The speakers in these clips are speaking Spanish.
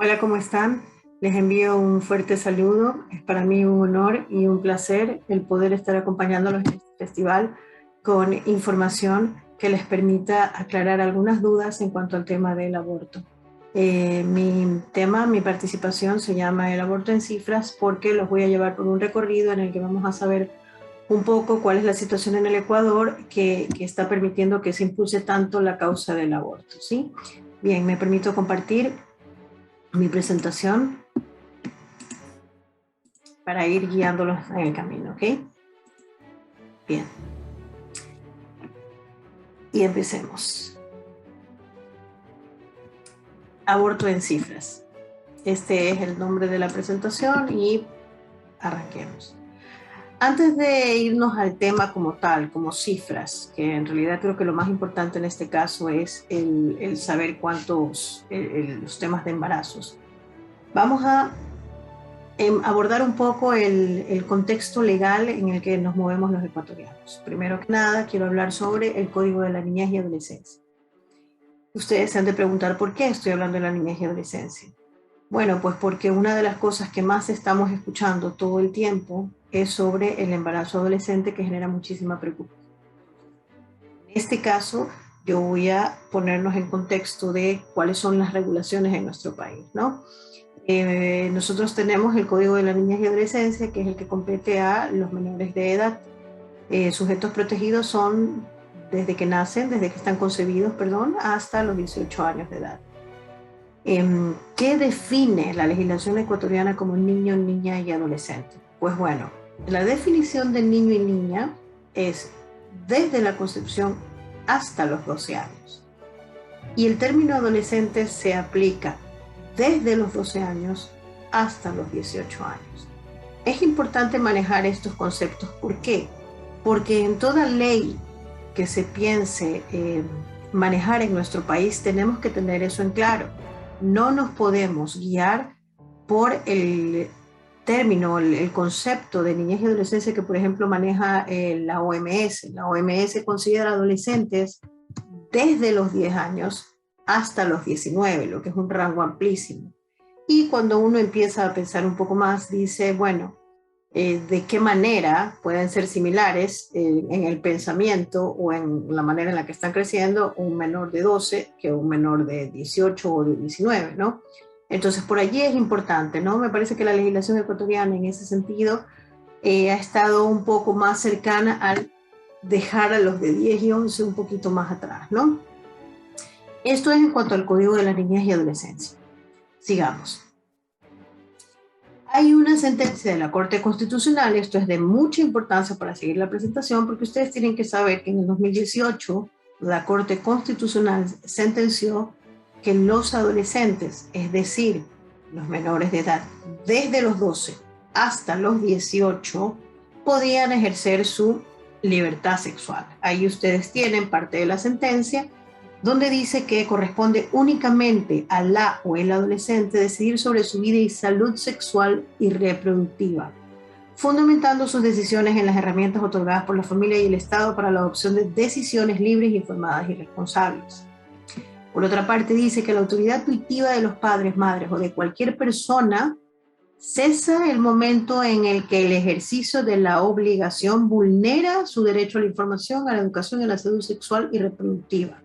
Hola, ¿cómo están? Les envío un fuerte saludo. Es para mí un honor y un placer el poder estar acompañándolos en este festival con información que les permita aclarar algunas dudas en cuanto al tema del aborto. Mi participación se llama El aborto en cifras porque los voy a llevar por un recorrido en el que vamos a saber un poco cuál es la situación en el Ecuador que está permitiendo que se impulse tanto la causa del aborto, ¿sí? Bien, me permito compartir mi presentación para ir guiándolos en el camino, ¿ok? Bien. Y empecemos. Aborto en cifras. Este es el nombre de la presentación y arranquemos. Antes de irnos al tema como tal, como cifras, que en realidad creo que lo más importante en este caso es el saber cuántos, los temas de embarazos. Vamos a abordar un poco el contexto legal en el que nos movemos los ecuatorianos. Primero que nada, quiero hablar sobre el Código de la Niñez y Adolescencia. Ustedes se han de preguntar por qué estoy hablando de la niñez y adolescencia. Bueno, pues porque una de las cosas que más estamos escuchando todo el tiempo es sobre el embarazo adolescente, que genera muchísima preocupación. En este caso, yo voy a ponernos en contexto de cuáles son las regulaciones en nuestro país, ¿no? Nosotros tenemos el Código de la Niñez y Adolescencia, que es el que compete a los menores de edad. Sujetos protegidos son desde que nacen, desde que están concebidos, perdón, hasta los 18 años de edad. ¿Qué define la legislación ecuatoriana como niño, niña y adolescente? Pues bueno, la definición de niño y niña es desde la concepción hasta los 12 años. Y el término adolescente se aplica desde los 12 años hasta los 18 años. Es importante manejar estos conceptos. ¿Por qué? Porque en toda ley que se piense manejar en nuestro país tenemos que tener eso en claro. No nos podemos guiar por el término, el concepto de niñez y adolescencia que, por ejemplo, maneja la OMS. La OMS considera adolescentes desde los 10 años hasta los 19, lo que es un rango amplísimo. Y cuando uno empieza a pensar un poco más, dice, bueno, de qué manera pueden ser similares en el pensamiento o en la manera en la que están creciendo un menor de 12 que un menor de 18 o de 19, ¿no? Entonces, por allí es importante, ¿no? Me parece que la legislación ecuatoriana en ese sentido ha estado un poco más cercana al dejar a los de 10 y 11 un poquito más atrás, ¿no? Esto es en cuanto al Código de la Niñez y Adolescencia. Sigamos. Hay una sentencia de la Corte Constitucional, esto es de mucha importancia para seguir la presentación, porque ustedes tienen que saber que en el 2018 la Corte Constitucional sentenció que los adolescentes, es decir, los menores de edad, desde los 12 hasta los 18, podían ejercer su libertad sexual. Ahí ustedes tienen parte de la sentencia, donde dice que corresponde únicamente a la o el adolescente decidir sobre su vida y salud sexual y reproductiva, fundamentando sus decisiones en las herramientas otorgadas por la familia y el Estado para la adopción de decisiones libres, informadas y responsables. Por otra parte, dice que la autoridad tuitiva de los padres, madres o de cualquier persona cesa el momento en el que el ejercicio de la obligación vulnera su derecho a la información, a la educación y a la salud sexual y reproductiva,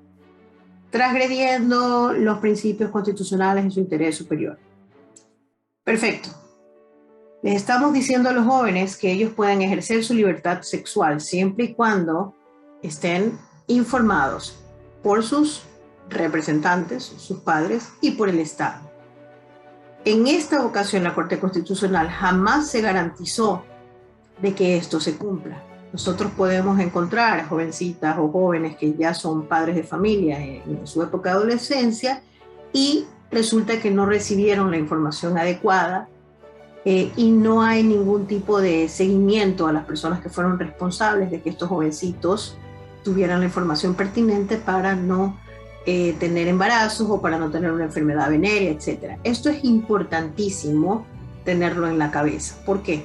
transgrediendo los principios constitucionales en su interés superior. Perfecto. Les estamos diciendo a los jóvenes que ellos pueden ejercer su libertad sexual siempre y cuando estén informados por sus representantes, sus padres y por el Estado. En esta ocasión, la Corte Constitucional jamás se garantizó de que esto se cumpla. Nosotros podemos encontrar jovencitas o jóvenes que ya son padres de familia en su época de adolescencia y resulta que no recibieron la información adecuada y no hay ningún tipo de seguimiento a las personas que fueron responsables de que estos jovencitos tuvieran la información pertinente para no tener embarazos o para no tener una enfermedad venérea, etc. Esto es importantísimo tenerlo en la cabeza. ¿Por qué?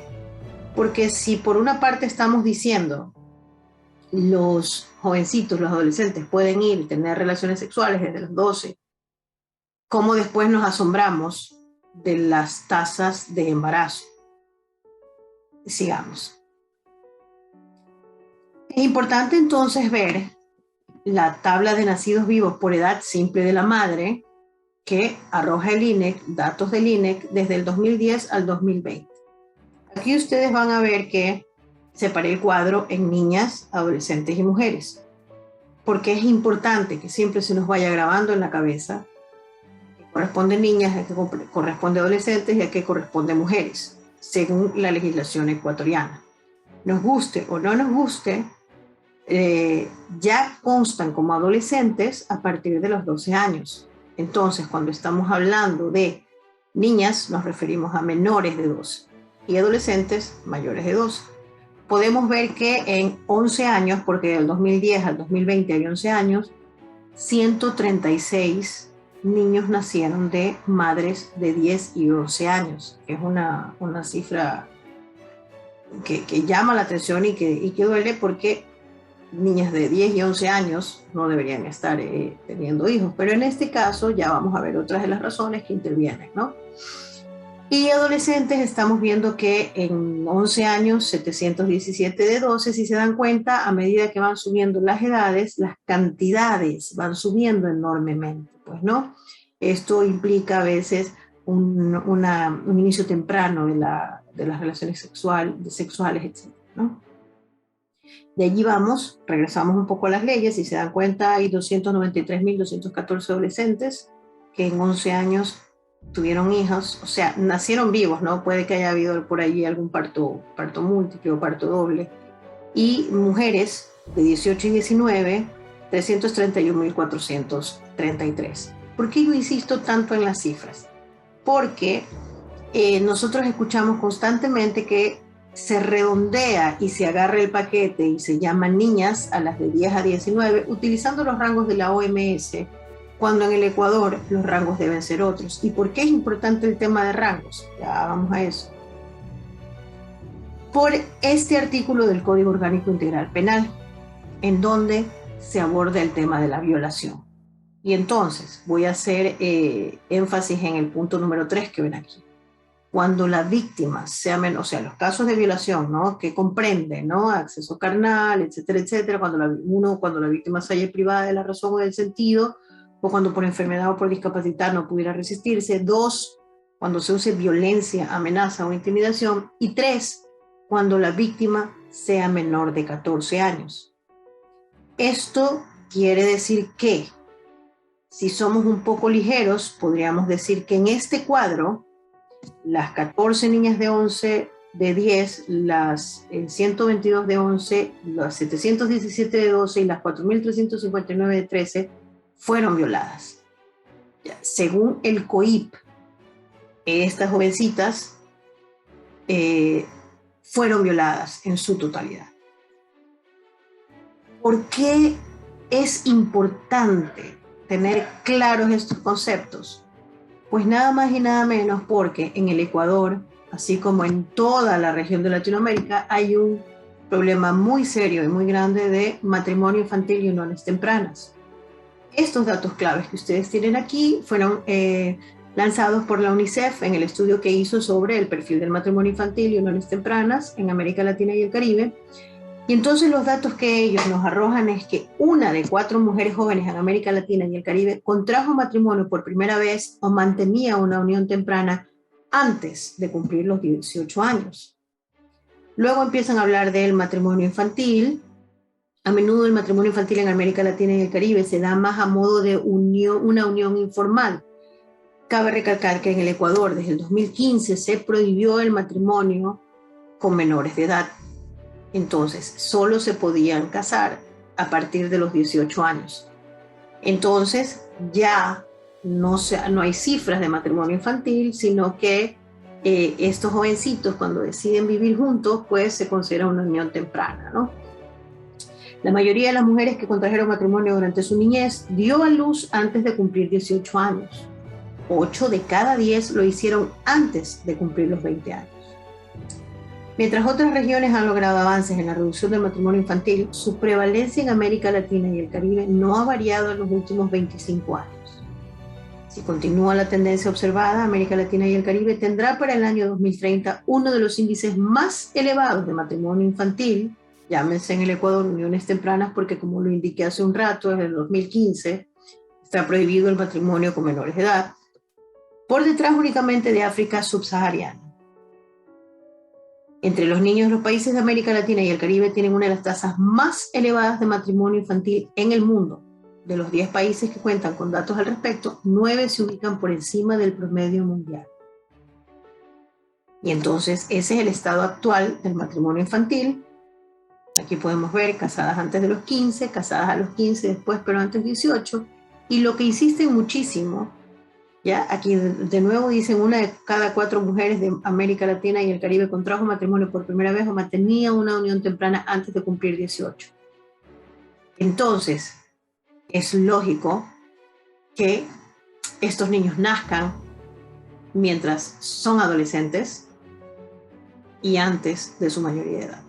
Porque si por una parte estamos diciendo los jovencitos, los adolescentes pueden ir y tener relaciones sexuales desde los 12, ¿cómo después nos asombramos de las tasas de embarazo. Sigamos. Es importante entonces ver la tabla de nacidos vivos por edad simple de la madre que arroja el INEC, datos del INEC desde el 2010 al 2020. Aquí ustedes van a ver que separé el cuadro en niñas, adolescentes y mujeres, porque es importante que siempre se nos vaya grabando en la cabeza que corresponde niñas, a que corresponde adolescentes y a que corresponde mujeres, según la legislación ecuatoriana. Nos guste o no nos guste, ya constan como adolescentes a partir de los 12 años. Entonces, cuando estamos hablando de niñas, nos referimos a menores de 12 y adolescentes mayores de 12. Podemos ver que en 11 años, porque del 2010 al 2020 hay 11 años, 136 niños nacieron de madres de 10 y 11 años, que es una cifra que llama la atención y que duele, porque niñas de 10 y 11 años no deberían estar teniendo hijos, pero en este caso ya vamos a ver otras de las razones que intervienen, ¿no? Y adolescentes, estamos viendo que en 11 años, 717 de 12, si se dan cuenta, a medida que van subiendo las edades, las cantidades van subiendo enormemente, pues, ¿no? Esto implica a veces un inicio temprano de las relaciones sexuales, etc., ¿no? De allí regresamos un poco a las leyes, y se dan cuenta, hay 293.214 adolescentes que en 11 años tuvieron hijos, o sea, nacieron vivos, ¿no? Puede que haya habido por allí algún parto múltiple o parto doble. Y mujeres de 18 y 19, 331.433. ¿Por qué yo insisto tanto en las cifras? Porque nosotros escuchamos constantemente que se redondea y se agarra el paquete y se llaman niñas a las de 10 a 19, utilizando los rangos de la OMS, cuando en el Ecuador los rangos deben ser otros. ¿Y por qué es importante el tema de rangos? Ya vamos a eso. Por este artículo del Código Orgánico Integral Penal, en donde se aborda el tema de la violación. Y entonces voy a hacer énfasis en el punto número 3 que ven aquí. Cuando la víctima sea menor, o sea, los casos de violación, ¿no?, que comprende, ¿no?, acceso carnal, etcétera, etcétera, cuando la víctima se haya privada de la razón o del sentido, o cuando por enfermedad o por discapacidad no pudiera resistirse. 2, cuando se use violencia, amenaza o intimidación. Y 3, cuando la víctima sea menor de 14 años. Esto quiere decir que, si somos un poco ligeros, podríamos decir que en este cuadro, las 14 niñas de 11, de 10, las 122 de 11, las 717 de 12 y las 4.359 de 13 fueron violadas. Según el COIP, estas jovencitas fueron violadas en su totalidad. ¿Por qué es importante tener claros estos conceptos? Pues nada más y nada menos porque en el Ecuador, así como en toda la región de Latinoamérica, hay un problema muy serio y muy grande de matrimonio infantil y uniones tempranas. Estos datos claves que ustedes tienen aquí fueron lanzados por la UNICEF en el estudio que hizo sobre el perfil del matrimonio infantil y uniones tempranas en América Latina y el Caribe. Y entonces los datos que ellos nos arrojan es que 1 de 4 mujeres jóvenes en América Latina y el Caribe contrajo matrimonio por primera vez o mantenía una unión temprana antes de cumplir los 18 años. Luego empiezan a hablar del matrimonio infantil. A menudo el matrimonio infantil en América Latina y el Caribe se da más a modo de una unión informal. Cabe recalcar que en el Ecuador desde el 2015 se prohibió el matrimonio con menores de edad. Entonces, solo se podían casar a partir de los 18 años. Entonces, ya no hay cifras de matrimonio infantil, sino que estos jovencitos, cuando deciden vivir juntos, pues se considera una unión temprana, ¿no? La mayoría de las mujeres que contrajeron matrimonio durante su niñez dio a luz antes de cumplir 18 años. 8 de cada 10 lo hicieron antes de cumplir los 20 años. Mientras otras regiones han logrado avances en la reducción del matrimonio infantil, su prevalencia en América Latina y el Caribe no ha variado en los últimos 25 años. Si continúa la tendencia observada, América Latina y el Caribe tendrá para el año 2030 uno de los índices más elevados de matrimonio infantil, llámense en el Ecuador uniones tempranas, porque como lo indiqué hace un rato, desde el 2015 está prohibido el matrimonio con menores de edad, por detrás únicamente de África subsahariana. Entre los niños de los países de América Latina y el Caribe tienen una de las tasas más elevadas de matrimonio infantil en el mundo. De los 10 países que cuentan con datos al respecto, 9 se ubican por encima del promedio mundial. Y entonces ese es el estado actual del matrimonio infantil. Aquí podemos ver casadas antes de los 15, casadas a los 15 después, pero antes 18. Y lo que insisten muchísimo, ¿ya? Aquí de nuevo dicen una de cada 4 mujeres de América Latina y el Caribe contrajo matrimonio por primera vez o mantenía una unión temprana antes de cumplir 18. Entonces, es lógico que estos niños nazcan mientras son adolescentes y antes de su mayoría de edad.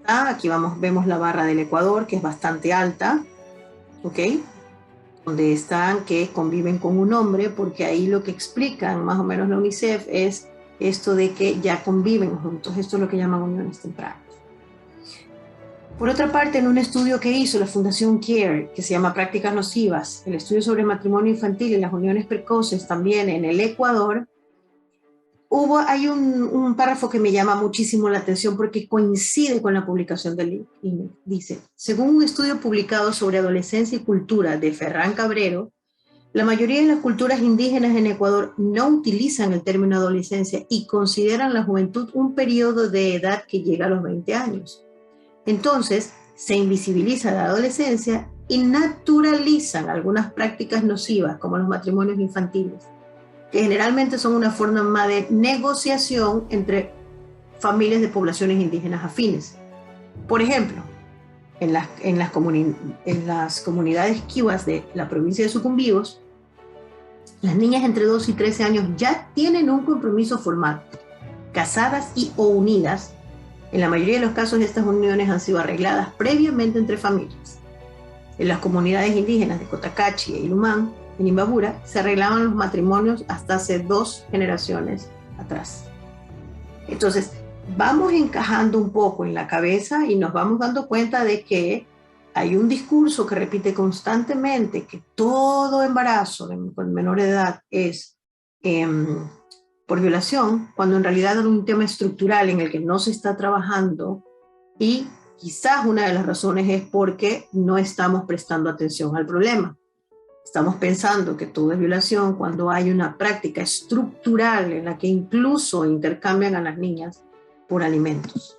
Aquí vemos la barra del Ecuador, que es bastante alta, ¿ok? Donde están que conviven con un hombre, porque ahí lo que explican más o menos la UNICEF es esto de que ya conviven juntos. Esto es lo que llaman uniones tempranas. Por otra parte, en un estudio que hizo la Fundación CARE, que se llama Prácticas Nocivas, el estudio sobre matrimonio infantil y las uniones precoces también en el Ecuador, hay un párrafo que me llama muchísimo la atención porque coincide con la publicación del INE. Dice, según un estudio publicado sobre adolescencia y cultura de Ferran Cabrero, la mayoría de las culturas indígenas en Ecuador no utilizan el término adolescencia y consideran la juventud un periodo de edad que llega a los 20 años. Entonces, se invisibiliza la adolescencia y naturalizan algunas prácticas nocivas como los matrimonios infantiles, que generalmente son una forma de negociación entre familias de poblaciones indígenas afines. Por ejemplo, en las comunidades kiwas de la provincia de Sucumbíos, las niñas entre 2 y 13 años ya tienen un compromiso formal, casadas y o unidas. En la mayoría de los casos, estas uniones han sido arregladas previamente entre familias. En las comunidades indígenas de Cotacachi e Ilumán, en Imbabura, se arreglaban los matrimonios hasta hace 2 generaciones atrás. Entonces, vamos encajando un poco en la cabeza y nos vamos dando cuenta de que hay un discurso que repite constantemente que todo embarazo con menores de edad es por violación, cuando en realidad es un tema estructural en el que no se está trabajando y quizás una de las razones es porque no estamos prestando atención al problema. Estamos pensando que todo es violación cuando hay una práctica estructural en la que incluso intercambian a las niñas por alimentos.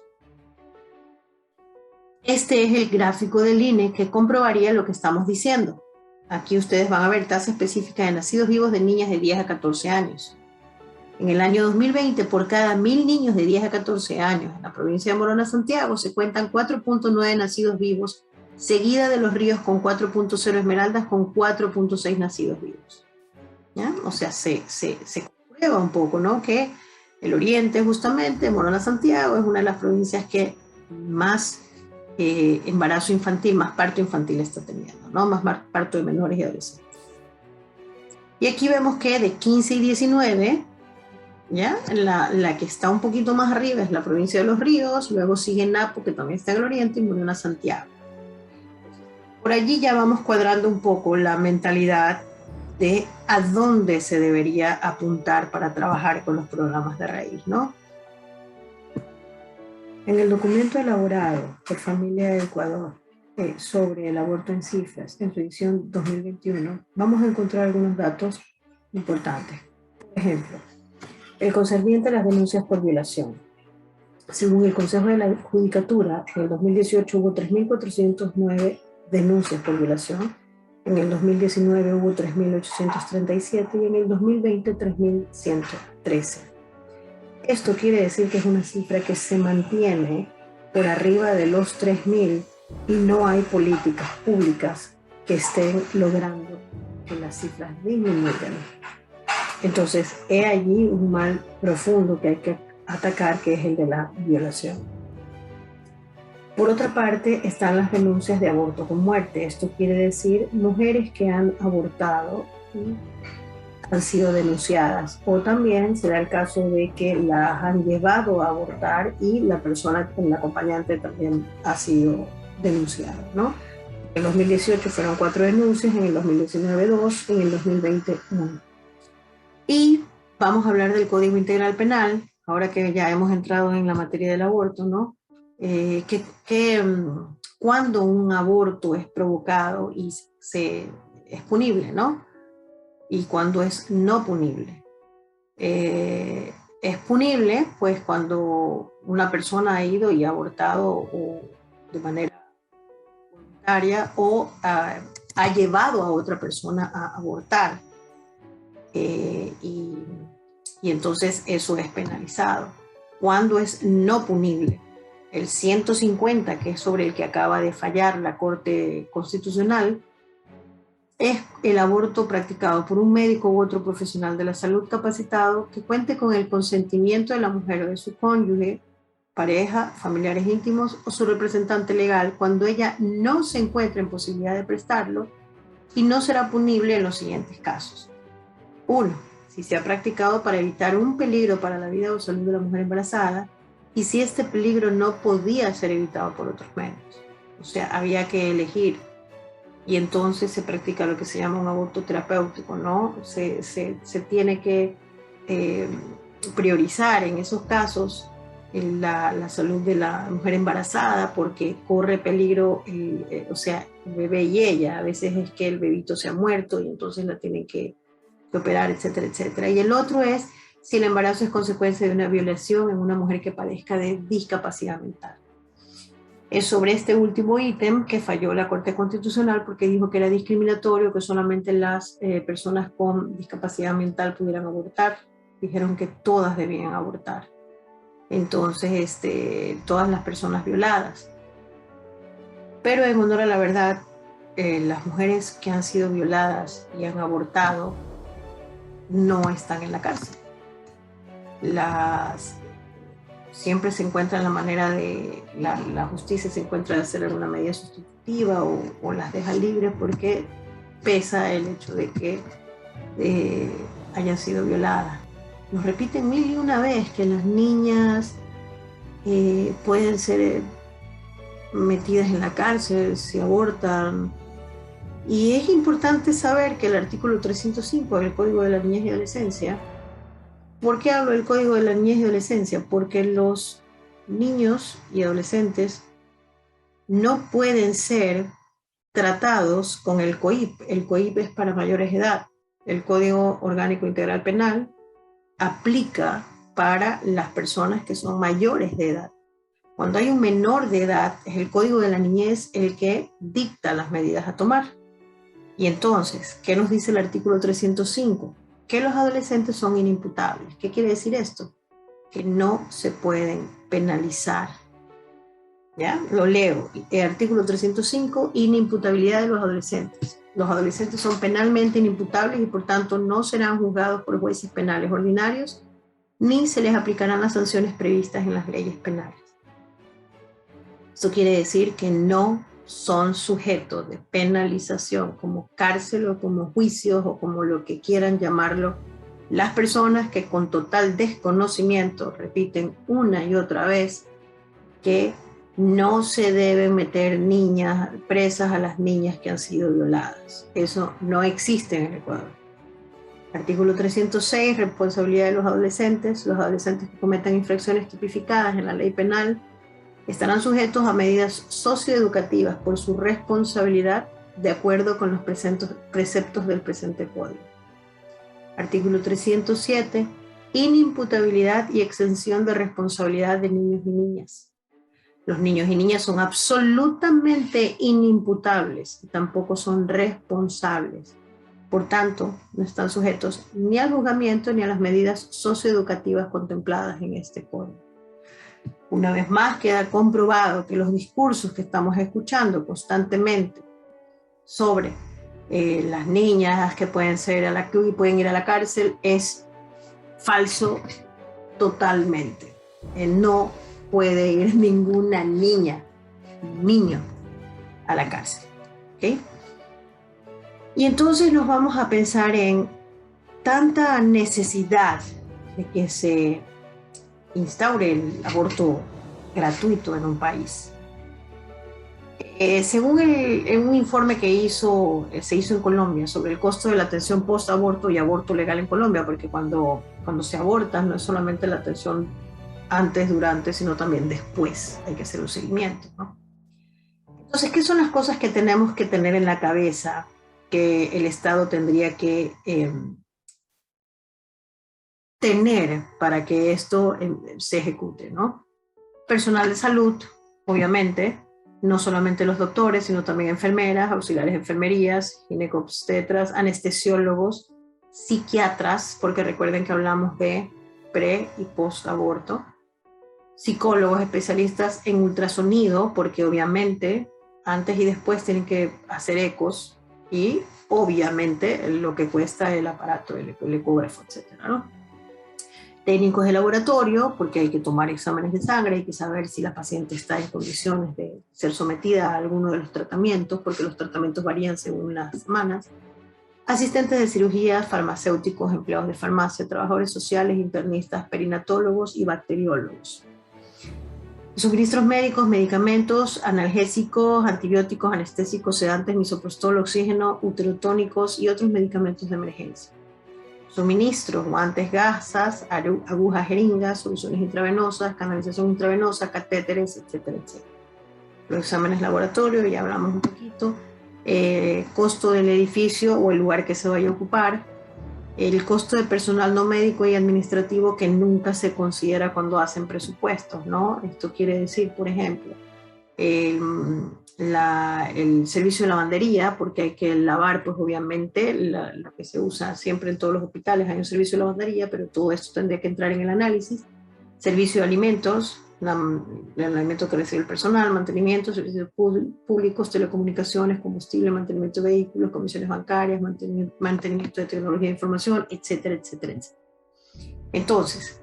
Este es el gráfico del INE que comprobaría lo que estamos diciendo. Aquí ustedes van a ver tasa específica de nacidos vivos de niñas de 10 a 14 años. En el año 2020, por cada 1.000 niños de 10 a 14 años en la provincia de Morona, Santiago, se cuentan 4.9 nacidos vivos, seguida de Los Ríos con 4.0, Esmeraldas con 4.6 nacidos vivos. ¿Ya? O sea, se comprueba un poco, ¿no? Que el oriente, justamente, Morona, Santiago, es una de las provincias que más embarazo infantil, más parto infantil está teniendo, ¿no? Más parto de menores y adolescentes. Y aquí vemos que de 15 y 19, ¿ya? La que está un poquito más arriba es la provincia de Los Ríos, luego sigue Napo, que también está en el oriente, y Morona, Santiago. Por allí ya vamos cuadrando un poco la mentalidad de a dónde se debería apuntar para trabajar con los programas de raíz, ¿no? En el documento elaborado por Familia de Ecuador sobre el aborto en cifras en su edición 2021, vamos a encontrar algunos datos importantes. Por ejemplo, el concerniente a las denuncias por violación. Según el Consejo de la Judicatura, en el 2018 hubo 3.409 denuncias por violación, en el 2019 hubo 3.837 y en el 2020 3.113. Esto quiere decir que es una cifra que se mantiene por arriba de los 3.000 y no hay políticas públicas que estén logrando que las cifras disminuyan. Entonces, he allí un mal profundo que hay que atacar, que es el de la violación. Por otra parte, están las denuncias de aborto con muerte. Esto quiere decir mujeres que han abortado y han sido denunciadas. O también será el caso de que las han llevado a abortar y la persona, la acompañante, también ha sido denunciada, ¿no? En el 2018 fueron 4 denuncias, en el 2019 2, en el 2020 1. Y vamos a hablar del Código Integral Penal, ahora que ya hemos entrado en la materia del aborto, ¿no? Cuando un aborto es provocado y es punible, ¿no? Y cuando es no punible. Es punible, pues, cuando una persona ha ido y ha abortado o de manera voluntaria o ha llevado a otra persona a abortar. Y entonces eso es penalizado. Cuando es no punible, el 150, que es sobre el que acaba de fallar la Corte Constitucional, es el aborto practicado por un médico u otro profesional de la salud capacitado que cuente con el consentimiento de la mujer o de su cónyuge, pareja, familiares íntimos o su representante legal cuando ella no se encuentra en posibilidad de prestarlo, y no será punible en los siguientes casos. 1. Si se ha practicado para evitar un peligro para la vida o salud de la mujer embarazada y si este peligro no podía ser evitado por otros medios. O sea, había que elegir y entonces se practica lo que se llama un aborto terapéutico, ¿no? Se tiene que priorizar en esos casos la salud de la mujer embarazada porque corre peligro, o sea, el bebé y ella. A veces es que el bebito se ha muerto y entonces la tienen que operar, etcétera, etcétera. Y el otro es si el embarazo es consecuencia de una violación en una mujer que padezca de discapacidad mental. Es sobre este último ítem que falló la Corte Constitucional porque dijo que era discriminatorio que solamente las personas con discapacidad mental pudieran abortar. Dijeron que todas debían abortar. Entonces, todas las personas violadas. Pero en honor a la verdad, las mujeres que han sido violadas y han abortado no están en la cárcel. Siempre se encuentra la manera de, la justicia se encuentra de hacer alguna medida sustitutiva o las deja libres porque pesa el hecho de que hayan sido violadas. Nos repiten 1001 vez que las niñas pueden ser metidas en la cárcel si abortan. Y es importante saber que el artículo 305 del Código de la Niñez y Adolescencia. ¿Por qué hablo del Código de la Niñez y Adolescencia? Porque los niños y adolescentes no pueden ser tratados con el COIP. El COIP es para mayores de edad. El Código Orgánico Integral Penal aplica para las personas que son mayores de edad. Cuando hay un menor de edad, es el Código de la Niñez el que dicta las medidas a tomar. Y entonces, ¿qué nos dice el artículo 305? Que los adolescentes son inimputables. ¿Qué quiere decir esto? Que no se pueden penalizar. ¿Ya? Lo leo. El artículo 305, inimputabilidad de los adolescentes. Los adolescentes son penalmente inimputables y por tanto no serán juzgados por jueces penales ordinarios ni se les aplicarán las sanciones previstas en las leyes penales. Esto quiere decir que no son sujetos de penalización como cárcel o como juicios o como lo que quieran llamarlo las personas que con total desconocimiento repiten una y otra vez que no se deben meter niñas presas a las niñas que han sido violadas. Eso no existe en el Ecuador. Artículo 306, responsabilidad de los adolescentes. Los adolescentes que cometan infracciones tipificadas en la ley penal estarán sujetos a medidas socioeducativas por su responsabilidad de acuerdo con los preceptos del presente código. Artículo 307, inimputabilidad y exención de responsabilidad de niños y niñas. Los niños y niñas son absolutamente inimputables y tampoco son responsables. Por tanto, no están sujetos ni al juzgamiento ni a las medidas socioeducativas contempladas en este código. Una vez más queda comprobado que los discursos que estamos escuchando constantemente sobre las niñas que pueden ir a la cárcel es falso totalmente. No puede ir ninguna niña niño a la cárcel. ¿Okay? Y entonces nos vamos a pensar en tanta necesidad de que se instaure el aborto gratuito en un país. Según un informe que se hizo en Colombia sobre el costo de la atención post-aborto y aborto legal en Colombia, porque cuando se aborta no es solamente la atención antes, durante, sino también después, hay que hacer un seguimiento, ¿no? Entonces, ¿qué son las cosas que tenemos que tener en la cabeza que el Estado tendría que tener para que esto se ejecute, ¿no? Personal de salud, obviamente, no solamente los doctores, sino también enfermeras, auxiliares de enfermerías, ginecobstetras, anestesiólogos, psiquiatras, porque recuerden que hablamos de pre y post aborto, psicólogos especialistas en ultrasonido, porque obviamente antes y después tienen que hacer ecos, y obviamente lo que cuesta el aparato, el ecógrafo, etcétera, ¿no? Técnicos de laboratorio, porque hay que tomar exámenes de sangre, hay que saber si la paciente está en condiciones de ser sometida a alguno de los tratamientos, porque los tratamientos varían según las semanas. Asistentes de cirugía, farmacéuticos, empleados de farmacia, trabajadores sociales, internistas, perinatólogos y bacteriólogos. Suministros médicos, medicamentos, analgésicos, antibióticos, anestésicos, sedantes, misoprostol, oxígeno, uterotónicos y otros medicamentos de emergencia. Suministros, guantes, gasas, agujas, jeringas, soluciones intravenosas, canalización intravenosa, catéteres, etcétera, etcétera. Los exámenes laboratorio, ya hablamos un poquito, costo del edificio o el lugar que se vaya a ocupar, el costo de personal no médico y administrativo que nunca se considera cuando hacen presupuestos, ¿no? Esto quiere decir, por ejemplo, el servicio de lavandería, porque hay que lavar, pues obviamente, lo que se usa siempre en todos los hospitales, hay un servicio de lavandería, pero todo esto tendría que entrar en el análisis. Servicio de alimentos, el alimento que recibe el personal, mantenimiento, servicios públicos, telecomunicaciones, combustible, mantenimiento de vehículos, comisiones bancarias, mantenimiento de tecnología de información, etcétera, etcétera, etcétera. Entonces,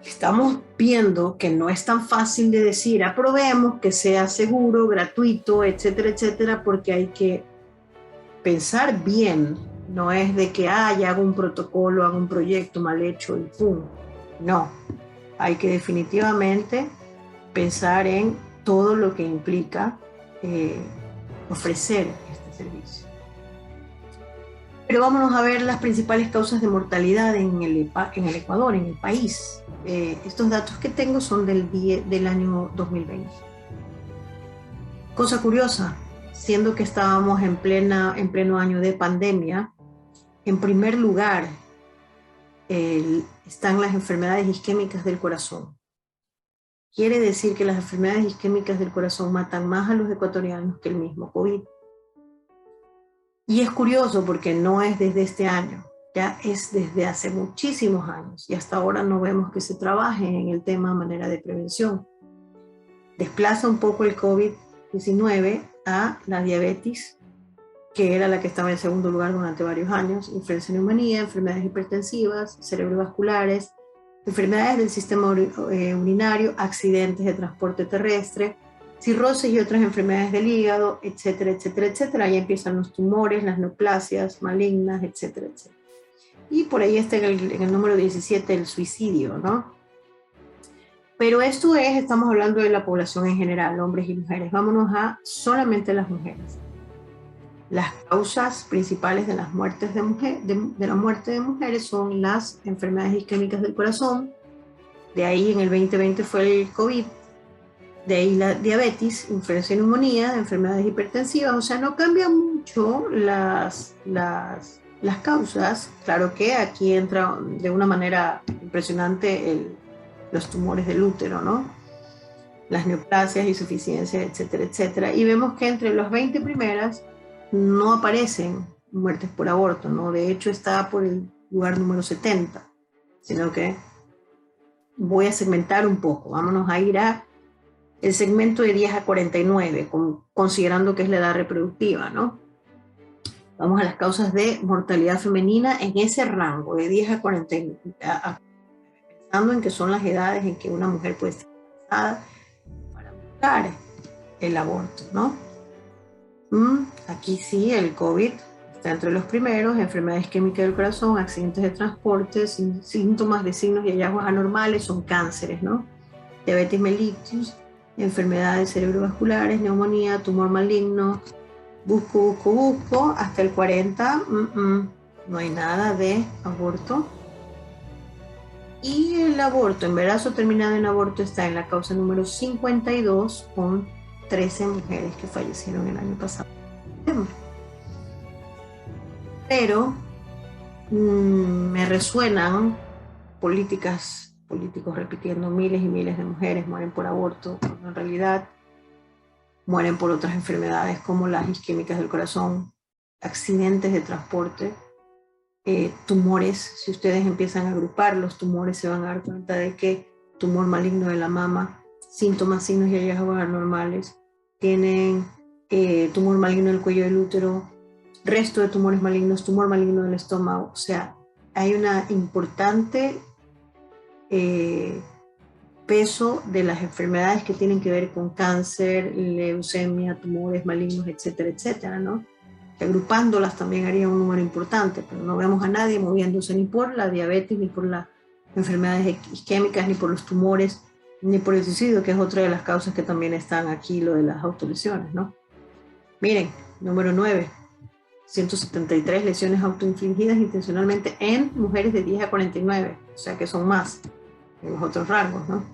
estamos viendo que no es tan fácil de decir, aprobemos que sea seguro, gratuito, etcétera, etcétera, porque hay que pensar bien, no es de que, ya hago un protocolo, hago un proyecto mal hecho y ¡pum! No, hay que definitivamente pensar en todo lo que implica ofrecer este servicio. Pero vámonos a ver las principales causas de mortalidad en el Ecuador, en el país. Estos datos que tengo son del año 2020. Cosa curiosa, siendo que estábamos en pleno año de pandemia, en primer lugar están las enfermedades isquémicas del corazón. Quiere decir que las enfermedades isquémicas del corazón matan más a los ecuatorianos que el mismo COVID. Y es curioso porque no es desde este año, ya es desde hace muchísimos años y hasta ahora no vemos que se trabaje en el tema de manera de prevención. Desplaza un poco el COVID-19 a la diabetes, que era la que estaba en segundo lugar durante varios años, influenza, neumonía, enfermedades hipertensivas, cerebrovasculares, enfermedades del sistema urinario, accidentes de transporte terrestre, cirrosis y otras enfermedades del hígado, etcétera, etcétera, etcétera. Ahí empiezan los tumores, las neoplasias malignas, etcétera, etcétera. Y por ahí está en el número 17 el suicidio, ¿no? Pero estamos hablando de la población en general, hombres y mujeres. Vámonos a solamente las mujeres. Las causas principales de las muertes de la muerte de mujeres son las enfermedades isquémicas del corazón. De ahí en el 2020 fue el COVID. De ahí la diabetes, influenza y neumonía, enfermedades hipertensivas. O sea, no cambian mucho las causas. Claro que aquí entra de una manera impresionante los tumores del útero, ¿no? Las neoplasias, insuficiencia, etcétera, etcétera. Y vemos que entre las 20 primeras no aparecen muertes por aborto, ¿no? De hecho está por el lugar número 70, sino que voy a segmentar un poco. Vámonos a ir a el segmento de 10 a 49, considerando que es la edad reproductiva, ¿no? Vamos a las causas de mortalidad femenina en ese rango, de 10 a 49, pensando en que son las edades en que una mujer puede estar embarazada para buscar el aborto, ¿no? Aquí sí, el COVID está entre los primeros: enfermedad isquémica del corazón, accidentes de transporte, síntomas de signos y hallazgos anormales son cánceres, ¿no? Diabetes mellitus, enfermedades cerebrovasculares, neumonía, tumor maligno, busco, hasta el 40, no hay nada de aborto. Y el aborto, embarazo terminado en aborto, está en la causa número 52 con 13 mujeres que fallecieron el año pasado. Pero me resuenan políticos repitiendo: miles y miles de mujeres mueren por aborto, cuando en realidad mueren por otras enfermedades como las isquémicas del corazón, accidentes de transporte, tumores. Si ustedes empiezan a agrupar los tumores, se van a dar cuenta de que tumor maligno de la mama, síntomas, signos y hallazgos anormales, tienen tumor maligno del cuello del útero, resto de tumores malignos, tumor maligno del estómago. O sea, hay una importante peso de las enfermedades que tienen que ver con cáncer, leucemia, tumores malignos, etcétera, etcétera, ¿no? Que agrupándolas también haría un número importante, pero no vemos a nadie moviéndose ni por la diabetes, ni por las enfermedades isquémicas, ni por los tumores, ni por el suicidio, que es otra de las causas que también están aquí, lo de las autolesiones, ¿no? Miren, número 9, 173 lesiones autoinfligidas intencionalmente en mujeres de 10 a 49, o sea que son más en los otros rangos, ¿no?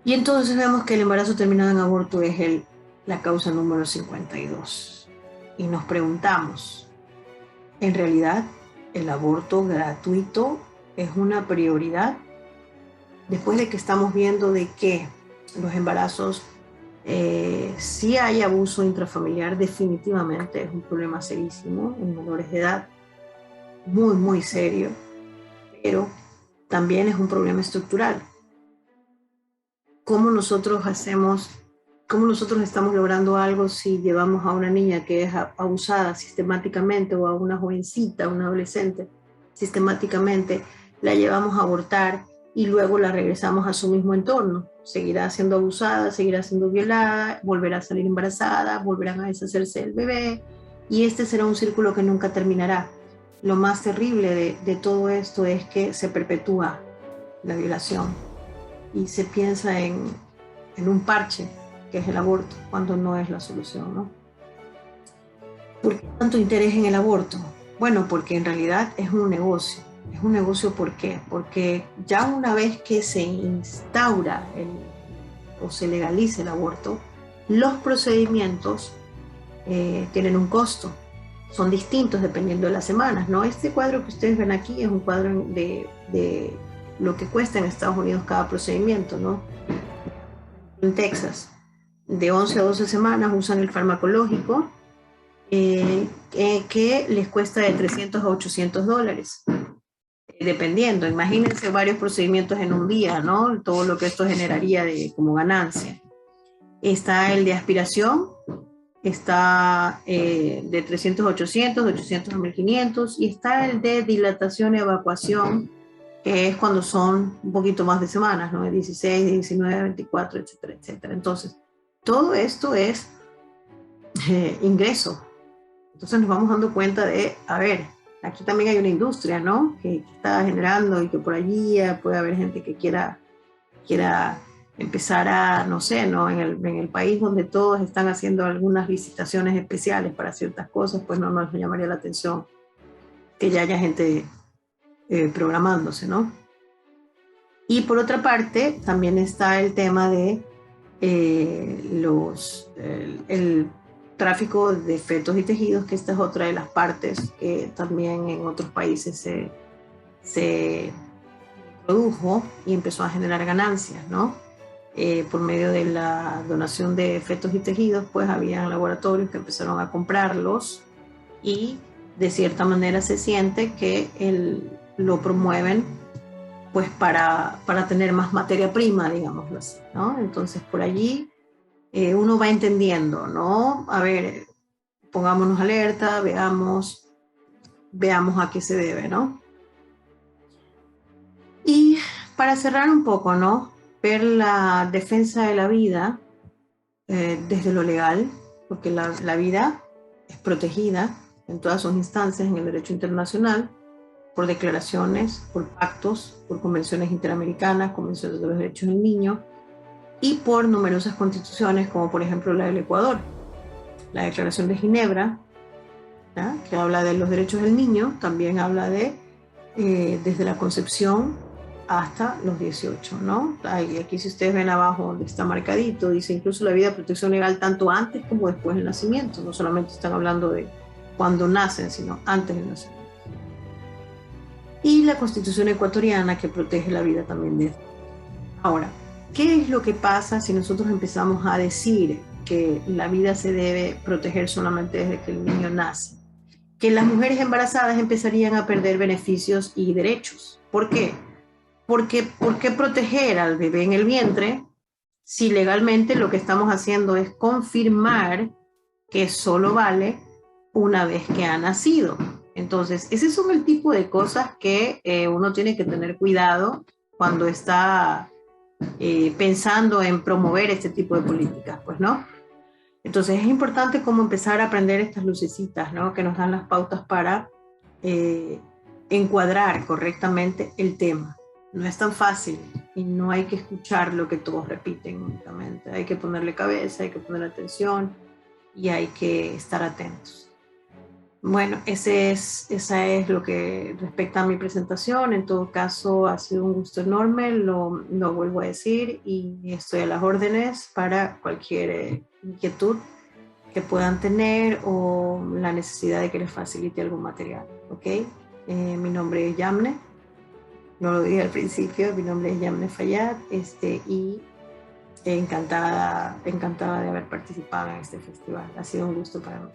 Y entonces vemos que el embarazo terminado en aborto es la causa número 52. Y nos preguntamos, ¿en realidad el aborto gratuito es una prioridad? Después de que estamos viendo de que los embarazos, si hay abuso intrafamiliar, definitivamente es un problema serísimo en menores de edad, muy, muy serio, pero también es un problema estructural. ¿Cómo nosotros estamos logrando algo si llevamos a una niña que es abusada sistemáticamente, o a una jovencita, una adolescente, sistemáticamente la llevamos a abortar y luego la regresamos a su mismo entorno? Seguirá siendo abusada, seguirá siendo violada, volverá a salir embarazada, volverán a deshacerse del bebé, y este será un círculo que nunca terminará. Lo más terrible de todo esto es que se perpetúa la violación y se piensa en un parche, que es el aborto, cuando no es la solución, ¿no? ¿Por qué tanto interés en el aborto? Bueno, porque en realidad es un negocio. Es un negocio, ¿por qué? Porque ya una vez que se instaura o se legaliza el aborto, los procedimientos tienen un costo. Son distintos dependiendo de las semanas, ¿no? Este cuadro que ustedes ven aquí es un cuadro de lo que cuesta en Estados Unidos cada procedimiento, ¿no? En Texas, de 11 a 12 semanas usan el farmacológico, que les cuesta de $300 a $800, dependiendo. Imagínense varios procedimientos en un día, ¿no? Todo lo que esto generaría como ganancia. Está el de aspiración, está de 300 a 800, de 800 a 1500, y está el de dilatación y evacuación, que es cuando son un poquito más de semanas, ¿no? 16, 19, 24, etcétera, etcétera. Entonces, todo esto es ingreso. Entonces nos vamos dando cuenta de, a ver, aquí también hay una industria, ¿no? Que está generando, y que por allí puede haber gente que quiera empezar a, no sé, ¿no? En el país donde todos están haciendo algunas licitaciones especiales para ciertas cosas, pues no nos llamaría la atención que ya haya gente programándose, ¿no? Y por otra parte, también está el tema de el tráfico de fetos y tejidos, que esta es otra de las partes que también en otros países se produjo y empezó a generar ganancias, ¿no? Por medio de la donación de fetos y tejidos, pues había laboratorios que empezaron a comprarlos, y de cierta manera se siente que lo promueven pues para tener más materia prima, digámoslo así, ¿no? Entonces por allí uno va entendiendo, ¿no? A ver, pongámonos alerta, veamos a qué se debe, ¿no? Y para cerrar un poco, ¿no? Ver la defensa de la vida desde lo legal, porque la vida es protegida en todas sus instancias en el derecho internacional, por declaraciones, por pactos, por convenciones interamericanas, convenciones de los derechos del niño y por numerosas constituciones, como por ejemplo la del Ecuador, la Declaración de Ginebra, ¿ya?, que habla de los derechos del niño, también habla de desde la concepción hasta los 18, ¿no? Aquí si ustedes ven abajo donde está marcadito, dice incluso la vida de protección legal tanto antes como después del nacimiento, no solamente están hablando de cuando nacen, sino antes del nacimiento. Y la Constitución ecuatoriana que protege la vida también de... Ahora, ¿qué es lo que pasa si nosotros empezamos a decir que la vida se debe proteger solamente desde que el niño nace? Que las mujeres embarazadas empezarían a perder beneficios y derechos. ¿Por qué? Porque, ¿por qué proteger al bebé en el vientre si legalmente lo que estamos haciendo es confirmar que solo vale una vez que ha nacido? Entonces, ese son el tipo de cosas que uno tiene que tener cuidado cuando está pensando en promover este tipo de políticas, pues, ¿no? Entonces es importante cómo empezar a aprender estas lucecitas, ¿no?, que nos dan las pautas para encuadrar correctamente el tema. No es tan fácil y no hay que escuchar lo que todos repiten únicamente. Hay que ponerle cabeza, hay que poner atención y hay que estar atentos. Bueno, esa es lo que respecta a mi presentación. En todo caso, ha sido un gusto enorme, lo vuelvo a decir, y estoy a las órdenes para cualquier inquietud que puedan tener o la necesidad de que les facilite algún material, ¿ok? Mi nombre es Yamne, no lo dije al principio, mi nombre es Yamne Fayad, y encantada de haber participado en este festival. Ha sido un gusto para mí.